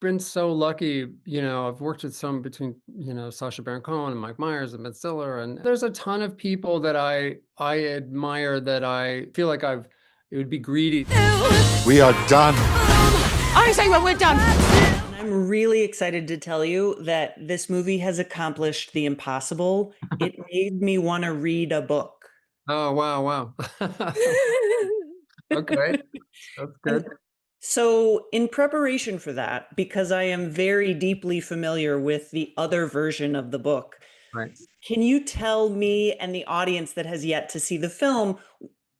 been so lucky, I've worked with some between, Sacha Baron Cohen and Mike Myers and Ben Stiller, and there's a ton of people that I admire that I feel like it would be greedy. We are done. I say when we're done. And I'm really excited to tell you that this movie has accomplished the impossible. It made me want to read a book. Oh, wow, wow. Okay, that's And good. so, in preparation for that, because I am very deeply familiar with the other version of the book, Right. can you tell me and the audience that has yet to see the film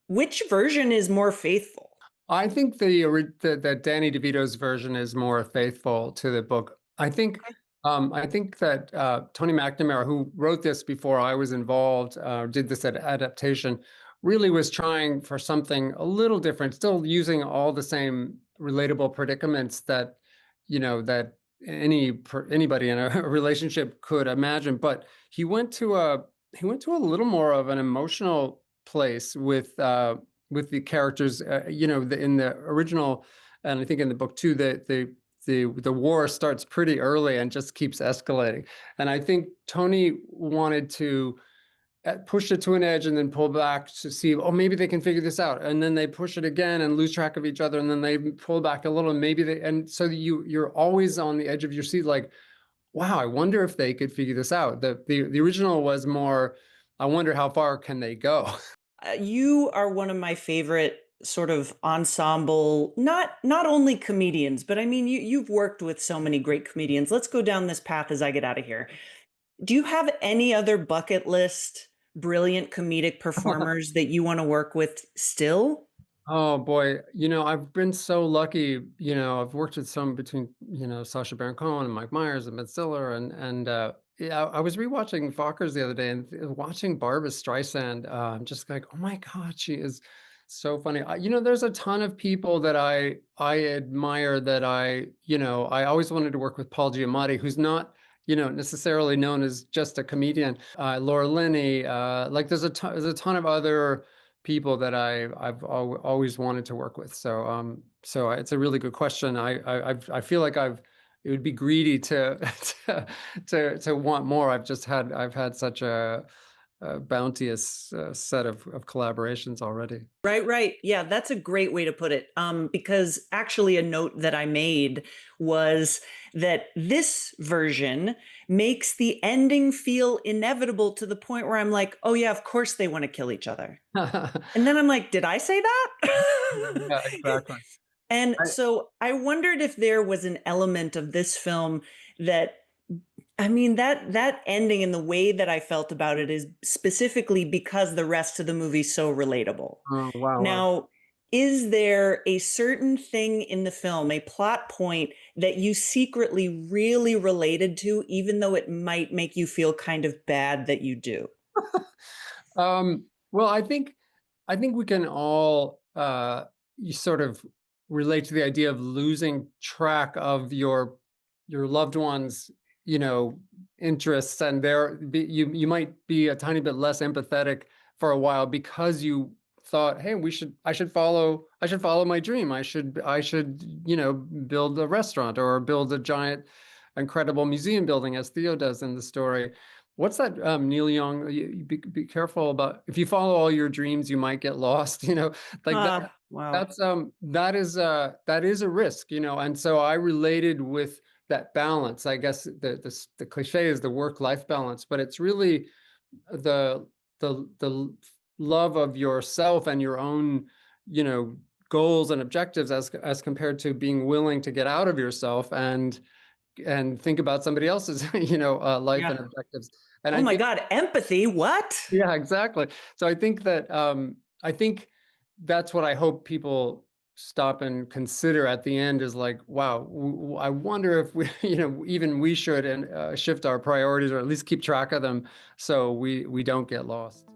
which version is more faithful? I think that Danny DeVito's version is more faithful to the book. I think that Tony McNamara, who wrote this before I was involved, did this adaptation, really was trying for something a little different, still using all the same relatable predicaments that anybody in a relationship could imagine. But he went to a little more of an emotional place with the characters, in the original, and I think in the book too, the war starts pretty early and just keeps escalating. And I think Tony wanted to push it to an edge and then pull back to see, oh, maybe they can figure this out. And then they push it again and lose track of each other. And then they pull back a little, and and so you're always on the edge of your seat, like, wow, I wonder if they could figure this out. The original was more, I wonder how far can they go. You are one of my favorite sort of ensemble, not only comedians, but I mean you've worked with so many great comedians. Let's go down this path as I get out of here. Do you have any other bucket list brilliant comedic performers that you want to work with still? Oh boy, I've been so lucky. I've worked with some between, Sacha Baron Cohen and Mike Myers and Ben Stiller, and yeah, I was rewatching Fockers the other day and watching Barbara Streisand. I'm just like, oh my God, she is so funny. There's a ton of people that I admire that I always wanted to work with Paul Giamatti, who's not, necessarily known as just a comedian. Laura Linney, like there's a ton of other people that always wanted to work with. So it's a really good question. I feel like it would be greedy to to want more. I've had such a bounteous set of collaborations already. Right, right. Yeah, that's a great way to put it. Because actually, a note that I made was that this version makes the ending feel inevitable to the point where I'm like, oh, yeah, of course they want to kill each other. And then I'm like, did I say that? Yeah, exactly. And so I wondered if there was an element of this film that I mean, that ending and the way that I felt about it is specifically because the rest of the movie's so relatable. Oh, wow, wow. Now, is there a certain thing in the film, a plot point that you secretly really related to, even though it might make you feel kind of bad that you do? Well, I think we can all you sort of relate to the idea of losing track of your loved ones, interests, and you might be a tiny bit less empathetic for a while because you thought, hey, I should follow my dream. I should build a restaurant or build a giant incredible museum building as Theo does in the story. What's that, Neil Young? Be careful about, if you follow all your dreams, you might get lost. Like that. Wow. That is a risk. And so I related with that balance. I guess the cliche is the work-life balance, but it's really the the love of yourself and your own, goals and objectives as compared to being willing to get out of yourself and think about somebody else's, life Yeah. and objectives. And Oh I my think, God, empathy. What? yeah, exactly. So I think that's what I hope people stop and consider at the end is like, wow, I wonder if we, even we should and shift our priorities or at least keep track of them so we don't get lost.